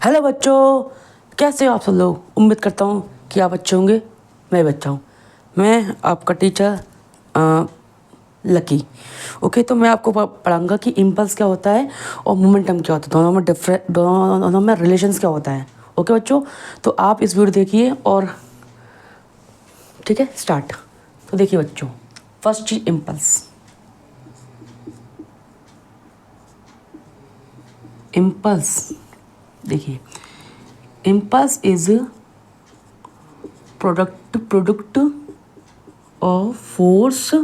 Hello बच्चों, कैसे हो आप सब लोग। उम्मीद करता हूँ कि आप अच्छे होंगे। मैं भी अच्छा हूँ। मैं आपका टीचर लकी। ओके, तो मैं आपको पढ़ाऊँगा कि इम्पल्स क्या होता है और मोमेंटम क्या होता है, दोनों में रिलेशंस क्या होता है। ओके बच्चों, तो आप इस वीडियो देखिए और ठीक है स्टार्ट। तो देखिए बच्चों, फर्स्ट चीज इम्पल्स। इम्पल्स देखिए, impulse is product of force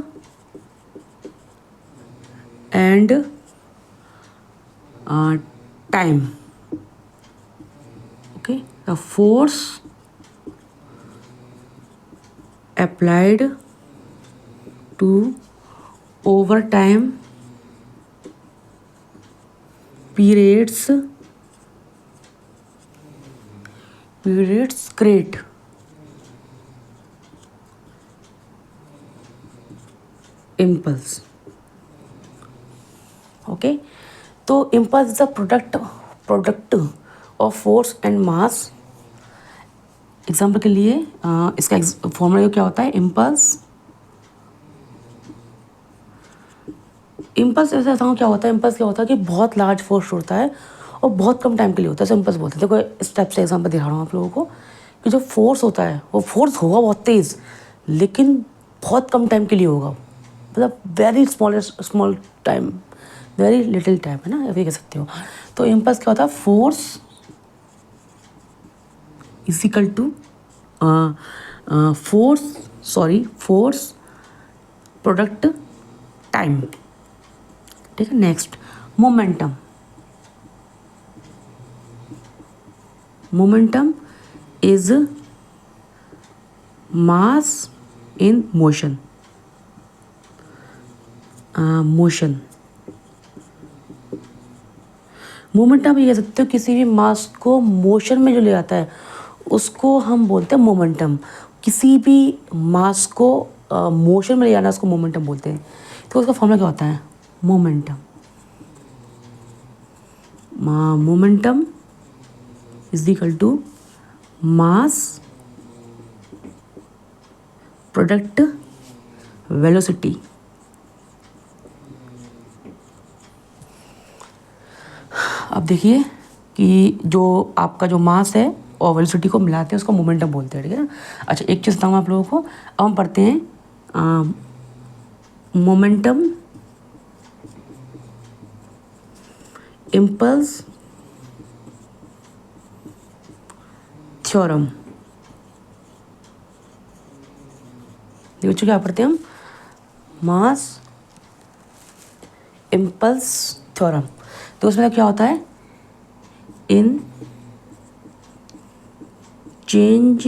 and time. Okay, the force applied to over time periods create impulse. Okay, तो impulse is a product of force and mass. Example के लिए इसका formula क्या होता है। Impulse ऐसा बताऊँ क्या होता है। इम्पल्स क्या होता है कि बहुत लार्ज फोर्स होता है और बहुत कम टाइम के लिए होता है। इम्पल्स बोलते हैं। देखो इस टाइप से एग्जाम्पल दिखा रहा हूँ आप लोगों को कि जो फोर्स होता है वो फोर्स होगा बहुत तेज़, लेकिन बहुत कम टाइम के लिए होगा। मतलब very small time, very little time, है ना, ये कह सकते हो। तो इम्पल्स क्या होता है, force is equal to force product time. ठीक है, next momentum. Momentum is mass in motion. Momentum ये कह सकते हो किसी भी मास को मोशन में जो ले आता है उसको हम बोलते हैं मोमेंटम। किसी भी मास को मोशन में ले जाना उसको मोमेंटम बोलते हैं। तो उसका फॉर्मूला क्या होता है, momentum is equal to mass product velocity. अब देखिए कि जो आपका जो मास है और वेलोसिटी को मिलाते हैं उसको मोमेंटम बोलते हैं। ठीक है ना। अच्छा, एक चीज़ बताऊँ आप लोगों को। अब हम पढ़ते हैं मोमेंटम इम्पल्स थ्योरम। देखो बच्चों, क्या पढ़ते हैं हम, मास इम्पल्स थ्योरम। तो उसमें क्या होता है, in change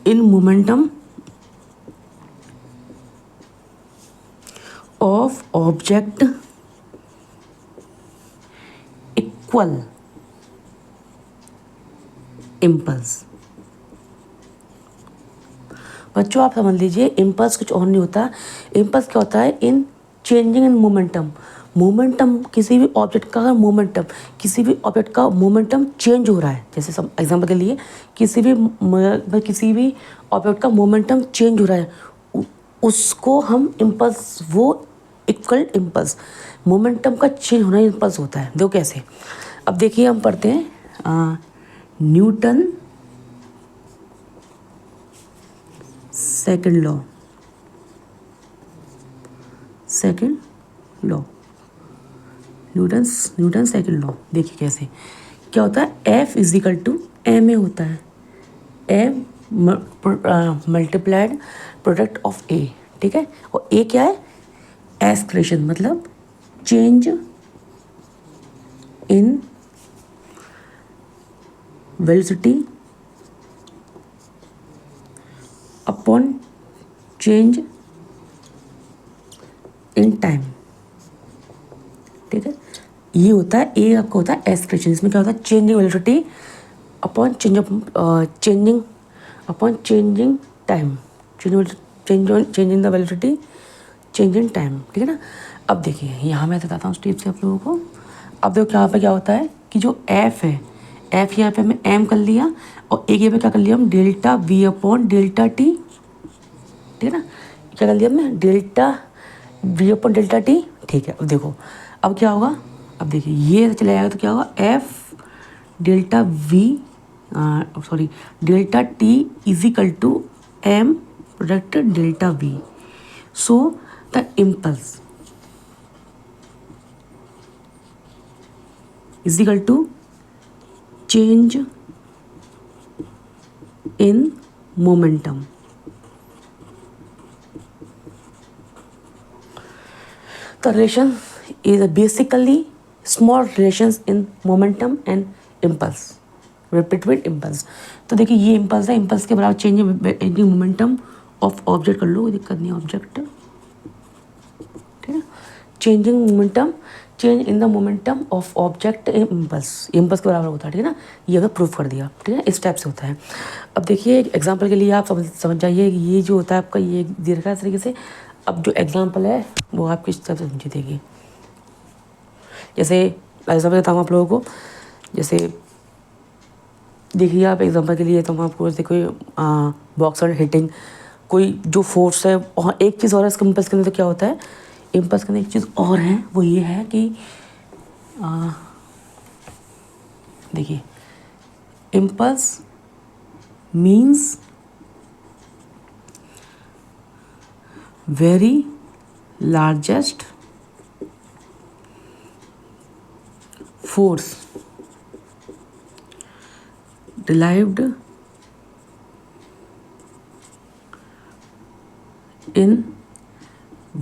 in momentum of object equal impulse. बच्चों आप समझ लीजिए, इम्पल्स कुछ और नहीं होता। इम्पल्स क्या होता है, इन चेंजिंग इन मोमेंटम। मोमेंटम किसी भी ऑब्जेक्ट का मोमेंटम चेंज हो रहा है। जैसे सब एग्जांपल के लिए किसी भी ऑब्जेक्ट का मोमेंटम चेंज हो रहा है, उसको हम इम्पल्स, वो इक्वल इम्पल्स, मोमेंटम का चेंज होना इम्पल्स होता है। देखो कैसे। अब देखिए हम पढ़ते हैं Newton second law. Newton second law. देखिए कैसे क्या होता है, F is equal to M A होता है। M multiplied product of A. ठीक है, और ए क्या है, एस्क्रेशन, मतलब change in velocity upon change in time. ठीक है, ये होता है ए, आपका होता है एस्क्रेशन। इसमें क्या होता है, changing velocity upon changing time, changing the velocity, changing time. ठीक है ना। अब देखिए यहाँ मैं बताता हूँ स्टेप से आप लोगों को। अब देखो यहाँ पे क्या होता है कि जो एफ है, एफ यहाँ पे हमें एम कर लिया और एक यहाँ पे क्या कर लिया हम delta we upon delta T, ठीक है ना, क्या कर लिया हमने delta we upon delta T, ठीक है। अब देखो अब क्या होगा, अब देखिए ये चला जाएगा तो क्या होगा F delta V sorry delta T is equal to M product delta V. So the impulse is equal to change in momentum. The relation is basically small relations in momentum and impulse between impulse। तो देखिए ये impulse है, impulse के बराबर change in momentum of object कर लो, कोई दिक्कत नहीं, ऑब्जेक्ट, ठीक है। Changing momentum, change in the momentum of object in impulse, impulse के बराबर होता है, ठीक है ना। ये अगर प्रूफ कर दिया, ठीक है, इस टाइप से होता है। अब देखिए एक एग्जांपल के लिए आप समझ जाइए ये जो होता है आपका ये दे रखा है इस तरीके से। अब जो एग्जांपल है वो आप किस तरह से समझिए, देखिए जैसे एग्जांपल देता हूँ आप लोगों को, जैसे देखिए आप एग्जांपल के लिए तो हम आपको जैसे कोई बॉक्सर हिटिंग कोई जो फोर्स है, और एक चीज़ और है इसके इम्पल्स के अंदर तो क्या होता है, इम्पल्स के अंदर एक चीज़ और है वो ये है कि देखिए impulse means very largest force derived in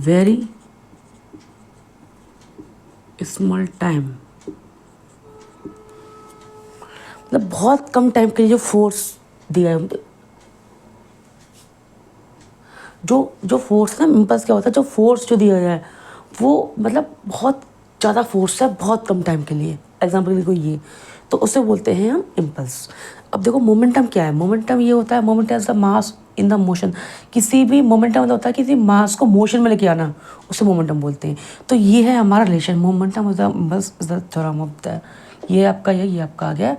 very small time। मतलब बहुत कम टाइम के लिए जो फोर्स दिया है, जो फोर्स है ना इम्पल्स क्या होता है, जो फोर्स जो दिया गया है वो मतलब बहुत ज़्यादा फोर्स है बहुत कम टाइम के लिए, एग्जाम्पल देखो ये, तो उसे बोलते हैं हम इम्पल्स। अब देखो मोमेंटम क्या है, मोमेंटम ये होता है momentum is the mass in the motion. किसी भी मोमेंटम मतलब होता है किसी मास को मोशन में लेके आना, उसे मोमेंटम बोलते हैं। तो ये है हमारा relation, momentum is the impulse is the theorem of the, ये आपका ये आपका आ गया।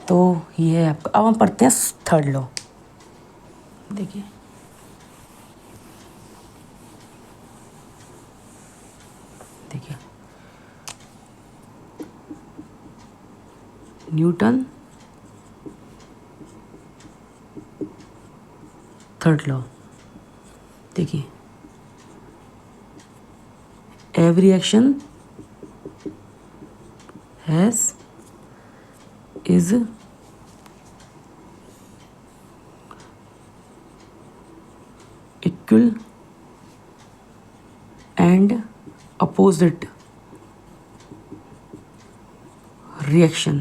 तो ये है आपका। अब हम पढ़ते हैं थर्ड लॉ, देखिए देखिए न्यूटन थर्ड लॉ, देखिए every action has is equal and opposite reaction।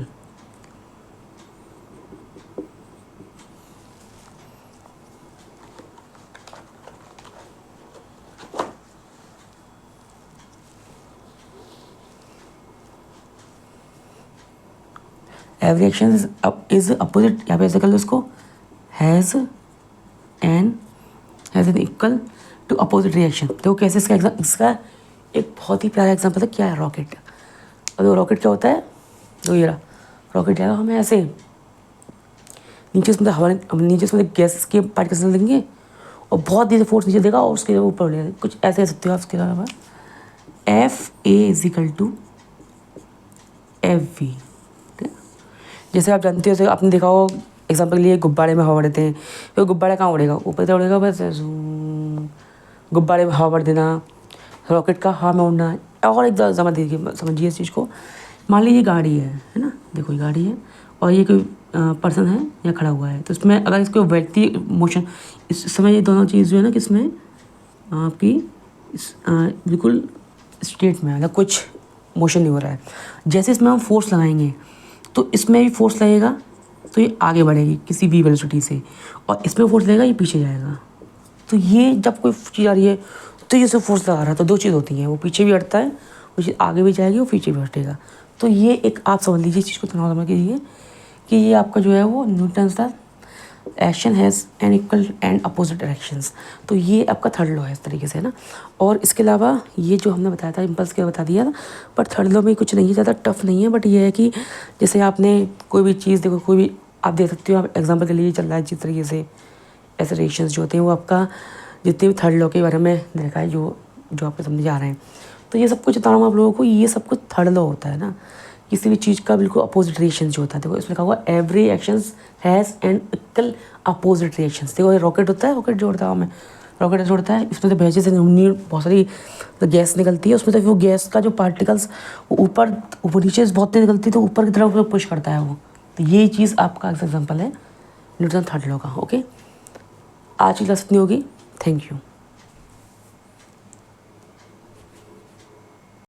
Every action is opposite, यहाँ पे ऐसे कर लो इसको, has an equal to opposite reaction. देखो कैसे इसका एक बहुत ही प्यारा एग्जांपल है, क्या है रॉकेट। और वो रॉकेट क्या होता है, तो ये रॉकेट जाएगा हमें ऐसे नीचे से, मतलब हवा नीचे से गैस के पार्टिकल्स देंगे और बहुत देर से फोर्स नीचे देगा और उसके ऊपर उड़ेगा, कुछ ऐसे कह सकते हो आप। उसके अलावा F A is equal to F V, ठीक है। जैसे आप जानते हो, जैसे आपने देखा हो एग्जाम्पल के लिए गुब्बारे में हवा उड़ते हैं, तो गुब्बारा कहाँ उड़ेगा, ऊपर से उड़ेगा, बस गुब्बारे में हवा भर देना, रॉकेट का हवा में उड़ना। और एक एग्जाम्पल देखिए, समझिए इस चीज़ को। मान लीजिए गाड़ी है ना, देखो ये गाड़ी है और ये कोई पर्सन है या खड़ा हुआ है, तो इसमें अगर इसको व्यक्ति मोशन, इस समय ये दोनों चीज़ जो है ना कि इसमें आपकी बिल्कुल स्टेट में मतलब कुछ मोशन नहीं हो रहा है। जैसे इसमें हम फोर्स लगाएंगे तो इसमें भी फोर्स लगेगा तो ये आगे बढ़ेगी किसी भी वेलोसिटी से, और इसमें फोर्स लगेगा ये पीछे जाएगा। तो ये जब कोई चीज़ आ रही है तो ये फोर्स लगा रहा है, तो दो चीज़ होती हैं, वो पीछे भी हटता है, वो चीज़ आगे भी जाएगी और पीछे भी हटेगा। तो ये एक आप समझ लीजिए इस चीज़ को, समझ लीजिए कि ये आपका जो है वो न्यूटन का action has an equal and opposite directions. तो ये आपका थर्ड लॉ है इस तरीके से, है ना। और इसके अलावा ये जो हमने बताया था इम्पल्स के बता दिया था, बट थर्ड लॉ में कुछ नहीं है, ज़्यादा टफ नहीं है, बट ये है कि जैसे आपने कोई भी चीज़ देखो, कोई भी आप देख सकते हो, आप एग्जाम्पल के लिए चल रहा है जिस तरीके से ऐसे रिएक्शंस जो होते हैं वो आपका जितने भी थर्ड लॉ के बारे में देखा है जो आपके समझ आ रहे हैं। तो ये सब कुछ बता रहा हूँ आप लोगों को, ये सब कुछ थर्ड लॉ होता है ना, किसी भी चीज़ का बिल्कुल अपोजिट रिएक्शन जो होता है। देखो इसमें लिखा हुआ every actions has an equal opposite reactions. देखो ये रॉकेट होता है, रॉकेट जोड़ता है हमें, रॉकेट जोड़ता है, इसमें से भेजे से बहुत सारी गैस निकलती है, उसमें से वो गैस का जो पार्टिकल्स वो ऊपर नीचे से बहुत तेज निकलती है, तो ऊपर की तरफ पुश करता है वो। तो ये चीज़ आपका एग्जाम्पल है न्यूटन थर्ड लॉ का। ओके, आज की क्लास इतनी होगी। Thank you.